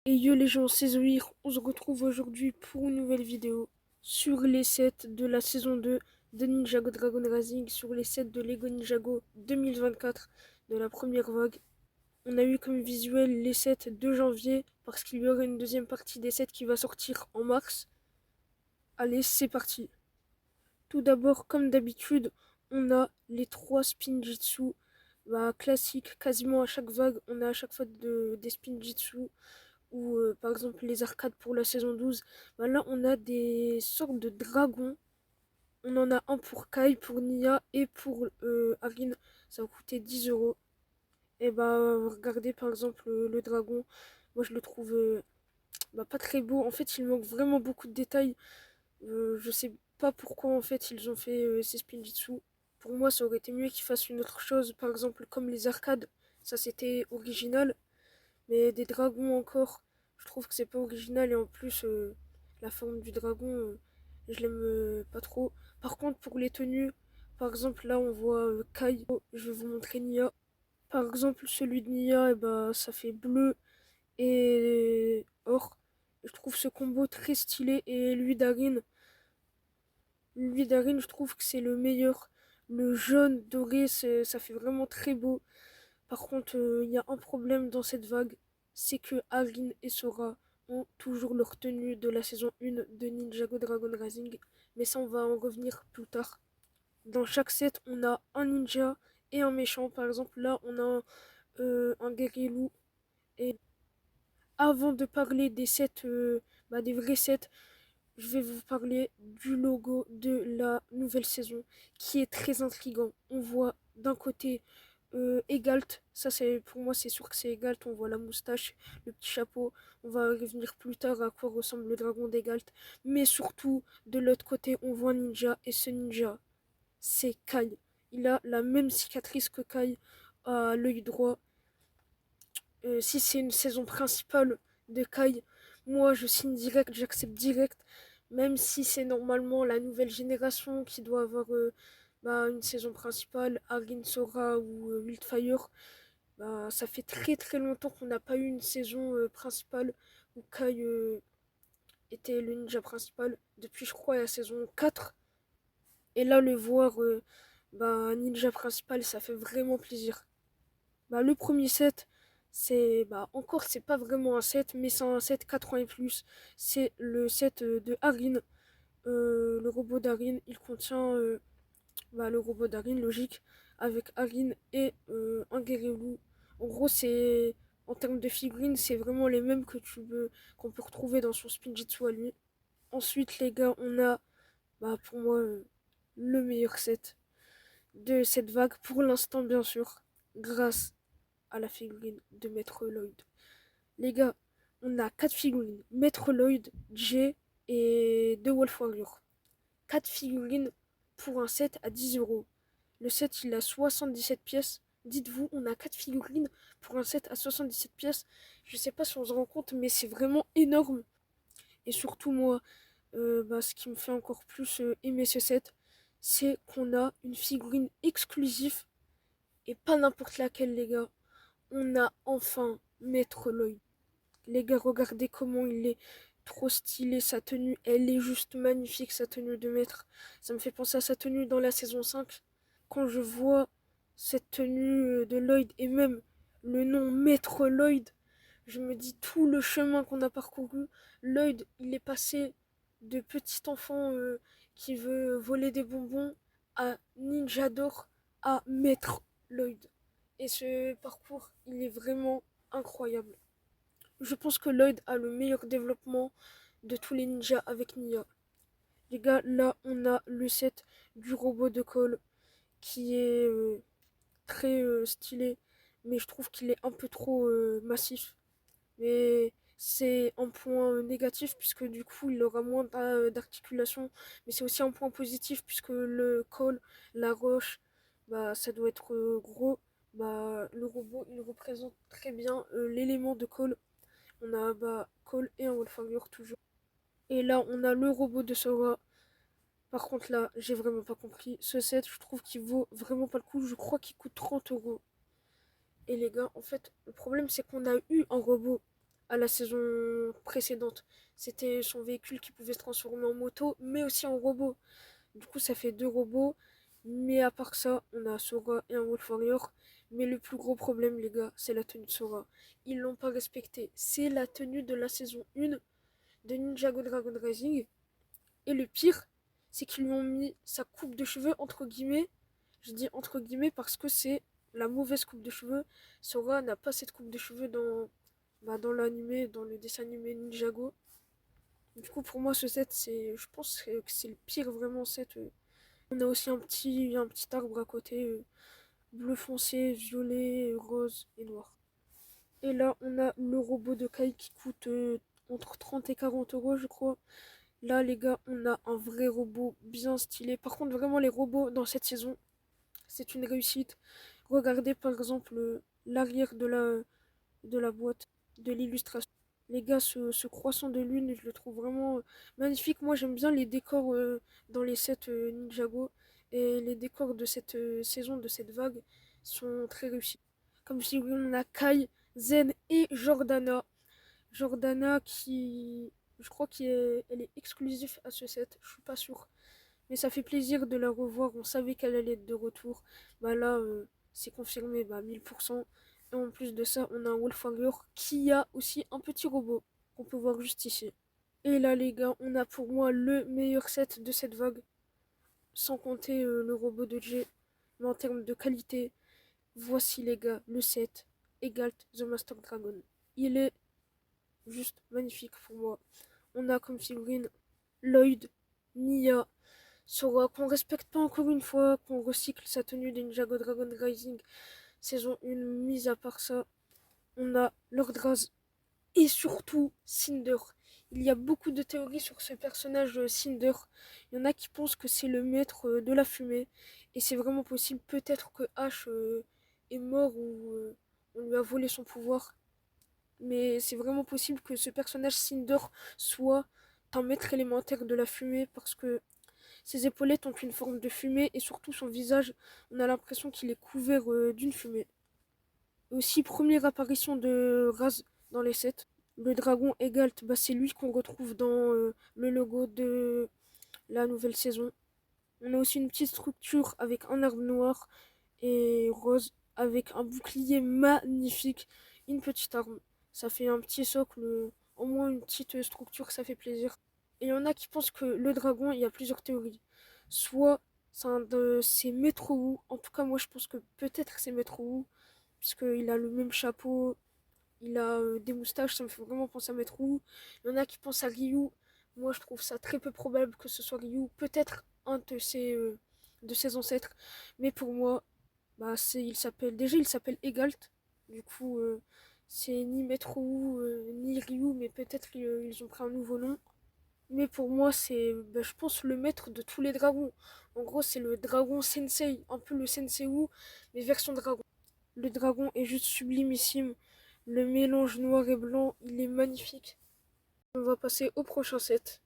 Et yo les gens, c'est Zoïr, on se retrouve aujourd'hui pour une nouvelle vidéo sur les sets de la saison 2 de Ninjago Dragon Rising, sur les sets de Lego Ninjago 2024 de la première vague. On a eu comme visuel les sets de janvier parce qu'il y aura une deuxième partie des sets qui va sortir en mars. Allez, c'est parti. Tout d'abord, comme d'habitude, on a les 3 Spinjitzu classiques. Quasiment à chaque vague, on a à chaque fois des Spinjitzu ou par exemple les arcades pour la saison 12, là on a des sortes de dragons. On en a un pour Kai, pour Nia et pour Arin. Ça va coûter 10 euros. Et regardez par exemple le dragon. Moi je le trouve pas très beau. En fait, il manque vraiment beaucoup de détails. Je sais pas pourquoi en fait ils ont fait ces Spinjitzu. Pour moi, ça aurait été mieux qu'ils fassent une autre chose, par exemple comme les arcades. Ça c'était original. Mais des dragons encore, je trouve que c'est pas original et en plus la forme du dragon, je l'aime pas trop. Par contre pour les tenues, par exemple là on voit Kai, je vais vous montrer Nia. Par exemple celui de Nia, ça fait bleu et or. Je trouve ce combo très stylé et lui d'Arin je trouve que c'est le meilleur. Le jaune doré, ça fait vraiment très beau. Par contre, il y a un problème dans cette vague, c'est que Arin et Sora ont toujours leur tenue de la saison 1 de Ninjago Dragon Rising, mais ça on va en revenir plus tard. Dans chaque set, on a un ninja et un méchant. Par exemple, là, on a un guerrier loup. Et avant de parler des sets, des vrais sets, je vais vous parler du logo de la nouvelle saison, qui est très intriguant. On voit d'un côté Egalt, ça c'est pour moi c'est sûr que c'est Egalt, on voit la moustache, le petit chapeau, on va revenir plus tard à quoi ressemble le dragon d'Egalt, mais surtout de l'autre côté on voit un ninja et ce ninja c'est Kai. Il a la même cicatrice que Kai à l'œil droit. Si c'est une saison principale de Kai, moi je signe direct, j'accepte direct, même si c'est normalement la nouvelle génération qui doit avoir une saison principale, Arin Sora ou Wildfire. Ça fait très très longtemps qu'on n'a pas eu une saison principale où Kai était le ninja principal, depuis je crois la saison 4. Et là le voir ninja principal, ça fait vraiment plaisir. Le premier set, c'est pas vraiment un set, mais c'est un set 4 ans et plus. C'est le set de Harin, le robot d'Harin. Il contient le robot d'Harin, logique, avec Harin et un guerrier loup. En gros, c'est en termes de figurines, c'est vraiment les mêmes qu'on peut retrouver dans son Spinjitzu à lui. Ensuite, les gars, on a pour moi le meilleur set de cette vague pour l'instant, bien sûr, grâce à la figurine de Maître Lloyd. Les gars, on a 4 figurines. Maître Lloyd, Jay et deux Wolf Warrior. 4 figurines pour un set à 10 euros. Le set, il a 77 pièces. Dites-vous, on a 4 figurines pour un set à 77 pièces. Je sais pas si on se rend compte, mais c'est vraiment énorme. Et surtout, moi, ce qui me fait encore plus aimer ce set, c'est qu'on a une figurine exclusive et pas n'importe laquelle, les gars. On a enfin Maître Lloyd. Les gars, regardez comment il est trop stylé. Sa tenue, elle est juste magnifique, sa tenue de maître. Ça me fait penser à sa tenue dans la saison 5. Quand je vois cette tenue de Lloyd et même le nom Maître Lloyd, je me dis tout le chemin qu'on a parcouru. Lloyd, il est passé de petit enfant qui veut voler des bonbons à ninja d'or à Maître Lloyd. Et ce parcours, il est vraiment incroyable. Je pense que Lloyd a le meilleur développement de tous les ninjas avec Nia. Les gars, là, on a le set du robot de Cole qui est très stylé, mais je trouve qu'il est un peu trop massif. Mais c'est un point négatif puisque du coup, il aura moins d'articulation. Mais c'est aussi un point positif puisque le Cole, la roche, ça doit être gros. Le robot, il représente très bien l'élément de Cole. On a Cole et un Wolfhanger toujours. Et là, on a le robot de Sora. Par contre, là, j'ai vraiment pas compris. Ce set, je trouve qu'il vaut vraiment pas le coup. Je crois qu'il coûte 30 euros. Et les gars, en fait, le problème, c'est qu'on a eu un robot à la saison précédente. C'était son véhicule qui pouvait se transformer en moto, mais aussi en robot. Du coup, ça fait deux robots. Mais à part ça, on a Sora et un Wolf Warrior. Mais le plus gros problème, les gars, c'est la tenue de Sora. Ils l'ont pas respectée. C'est la tenue de la saison 1 de Ninjago Dragon Rising. Et le pire, c'est qu'ils lui ont mis sa coupe de cheveux entre guillemets. Je dis entre guillemets parce que c'est la mauvaise coupe de cheveux. Sora n'a pas cette coupe de cheveux dans l'animé, dans le dessin animé Ninjago. Du coup, pour moi, ce set, je pense que c'est le pire vraiment set. On a aussi un petit arbre à côté, bleu foncé, violet, rose et noir. Et là, on a le robot de Kai qui coûte entre 30 et 40 euros, je crois. Là, les gars, on a un vrai robot bien stylé. Par contre, vraiment, les robots dans cette saison, c'est une réussite. Regardez par exemple l'arrière de la boîte, de l'illustration. Les gars, ce croissant de lune, je le trouve vraiment magnifique. Moi, j'aime bien les décors dans les sets Ninjago. Et les décors de cette saison, de cette vague, sont très réussis. Comme je dis, oui, on a Kai, Zen et Jordana. Jordana qui, je crois qu'elle est exclusive à ce set, je suis pas sûr. Mais ça fait plaisir de la revoir, on savait qu'elle allait être de retour. Bah là, c'est confirmé, bah 1000%. Et en plus de ça, on a un Wolf Warrior qui a aussi un petit robot qu'on peut voir juste ici. Et là les gars, on a pour moi le meilleur set de cette vague. Sans compter le robot de Jay. Mais en termes de qualité, voici les gars, le set Egalt The Master Dragon. Il est juste magnifique pour moi. On a comme figurine Lloyd, Nia, Sora, qu'on respecte pas encore une fois, qu'on recycle sa tenue de Ninjago Dragon Rising saison 1, mise à part ça, on a Lord Raz et surtout Cinder. Il y a beaucoup de théories sur ce personnage Cinder. Il y en a qui pensent que c'est le maître de la fumée. Et c'est vraiment possible. Peut-être que Ash est mort ou on lui a volé son pouvoir. Mais c'est vraiment possible que ce personnage Cinder soit un maître élémentaire de la fumée parce que ses épaulettes ont une forme de fumée et surtout son visage, on a l'impression qu'il est couvert d'une fumée. Aussi, première apparition de Raz dans les sets. Le dragon Egalt, bah, c'est lui qu'on retrouve dans le logo de la nouvelle saison. On a aussi une petite structure avec un arbre noir et rose avec un bouclier magnifique, une petite arme. Ça fait un petit socle, au moins une petite structure, ça fait plaisir. Et il y en a qui pensent que le dragon, il y a plusieurs théories. Soit c'est Metro Wu, en tout cas moi je pense que peut-être c'est Metro Wu, puisqu'il a le même chapeau, il a des moustaches, ça me fait vraiment penser à Metro Wu. Il y en a qui pensent à Ryu, moi je trouve ça très peu probable que ce soit Ryu, peut-être un de ses ancêtres, mais pour moi, bah, il s'appelle Egalt, du coup c'est ni Metro Wu ni Ryu, mais peut-être ils ont pris un nouveau nom. Mais pour moi, c'est, bah, je pense, le maître de tous les dragons. En gros, c'est le dragon sensei, un peu le sensei Wu, mais version dragon. Le dragon est juste sublimissime. Le mélange noir et blanc, il est magnifique. On va passer au prochain set,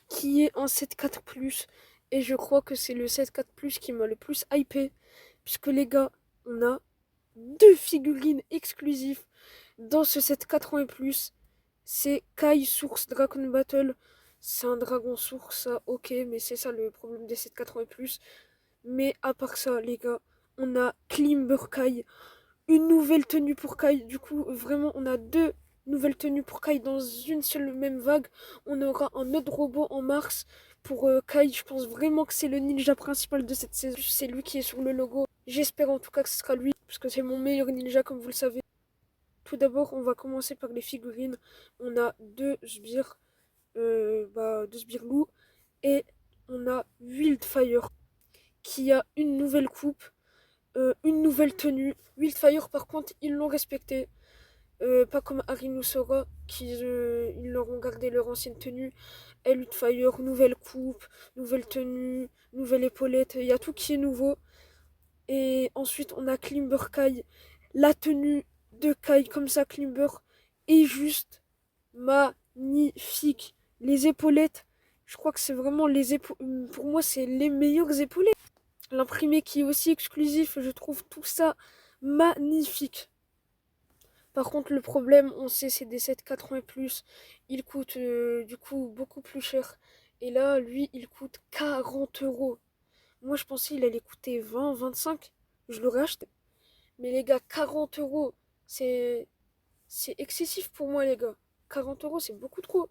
qui est un set 4+. Et je crois que c'est le set 4+, qui m'a le plus hypé. Puisque les gars, on a deux figurines exclusives dans ce set 4 ans et plus. C'est Kai Source Dragon Battle. C'est un dragon source, ça, ok, mais c'est ça le problème des 7 4 ans et plus. Mais à part ça, les gars, on a Climber Kai, une nouvelle tenue pour Kai. Du coup, vraiment, on a deux nouvelles tenues pour Kai dans une seule même vague. On aura un autre robot en mars pour Kai. Je pense vraiment que c'est le ninja principal de cette saison. C'est lui qui est sur le logo. J'espère en tout cas que ce sera lui, parce que c'est mon meilleur ninja, comme vous le savez. Tout d'abord, on va commencer par les figurines. On a deux sbires, deux sbires loups, et on a Wildfire qui a une nouvelle coupe, une nouvelle tenue. Wildfire, par contre, ils l'ont respecté. Pas comme Harinu Sora, ils leur ont gardé leur ancienne tenue. Et Wildfire, nouvelle coupe, nouvelle tenue, nouvelle épaulette, il y a tout qui est nouveau. Et ensuite, on a Climber Kai, la tenue de Kai comme ça, Climber, est juste magnifique. Les épaulettes, je crois que c'est vraiment pour moi, c'est les meilleures épaulettes. L'imprimé qui est aussi exclusif, je trouve tout ça magnifique. Par contre, le problème, on sait, c'est des 7 4 ans et plus. Il coûte du coup beaucoup plus cher. Et là, lui, il coûte 40 euros. Moi, je pensais qu'il allait coûter 20 25. Je l'aurais acheté. Mais les gars, 40 euros, c'est c'est excessif pour moi, les gars. 40 euros, c'est beaucoup trop.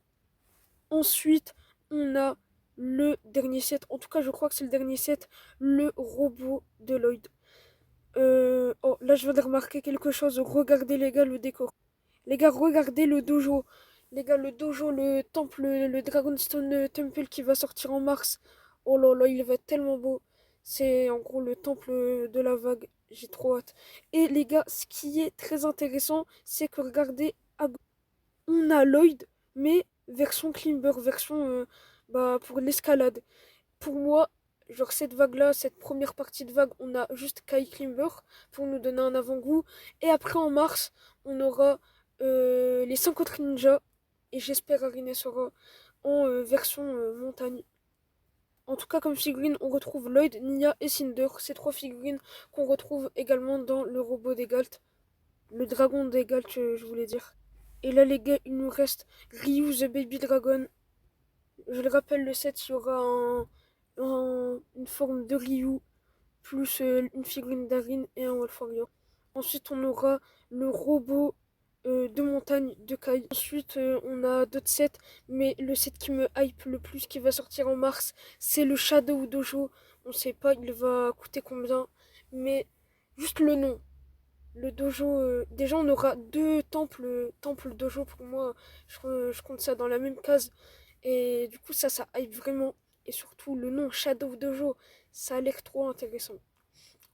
Ensuite, on a le dernier set. En tout cas, je crois que c'est le dernier set. Le robot de Lloyd. Oh, là, je viens de remarquer quelque chose. Regardez, les gars, le décor. Les gars, regardez le dojo. Les gars, le dojo, le temple, le Dragonstone Temple qui va sortir en mars. Oh là là, il va être tellement beau. C'est en gros le temple de la vague. J'ai trop hâte. Et les gars, ce qui est très intéressant, c'est que regardez, on a Lloyd, mais version climber, version bah, pour l'escalade. Pour moi, genre cette vague-là, cette première partie de vague, on a juste Kai Climber pour nous donner un avant-goût. Et après en mars, on aura les 5 autres ninjas. Et j'espère Arine sera en version montagne. En tout cas, comme figurine, on retrouve Lloyd, Nia et Cinder. Ces trois figurines qu'on retrouve également dans le robot des Galt. Le dragon des Galt, je voulais dire. Et là, les gars, il nous reste Ryu the Baby Dragon. Je le rappelle, le set, il y aura une forme de Ryu, plus une figurine d'Arin et un Wolf Warrior. Ensuite, on aura le robot de montagne de Kai. Ensuite, on a d'autres sets, mais le set qui me hype le plus, qui va sortir en mars, c'est le Shadow Dojo. On sait pas, il va coûter combien, mais juste le nom. Le dojo, déjà on aura deux temples dojo pour moi, je compte ça dans la même case. Et du coup ça hype vraiment. Et surtout le nom Shadow Dojo, ça a l'air trop intéressant.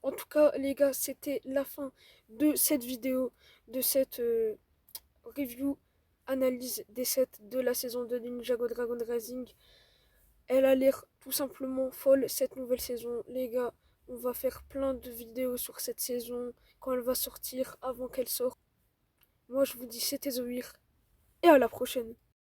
En tout cas les gars, c'était la fin de cette vidéo, de cette review, analyse des sets de la saison de Ninjago Dragon Rising. Elle a l'air tout simplement folle cette nouvelle saison. Les gars, on va faire plein de vidéos sur cette saison quand elle va sortir, avant qu'elle sorte. Moi je vous dis c'était Zoïr et à la prochaine.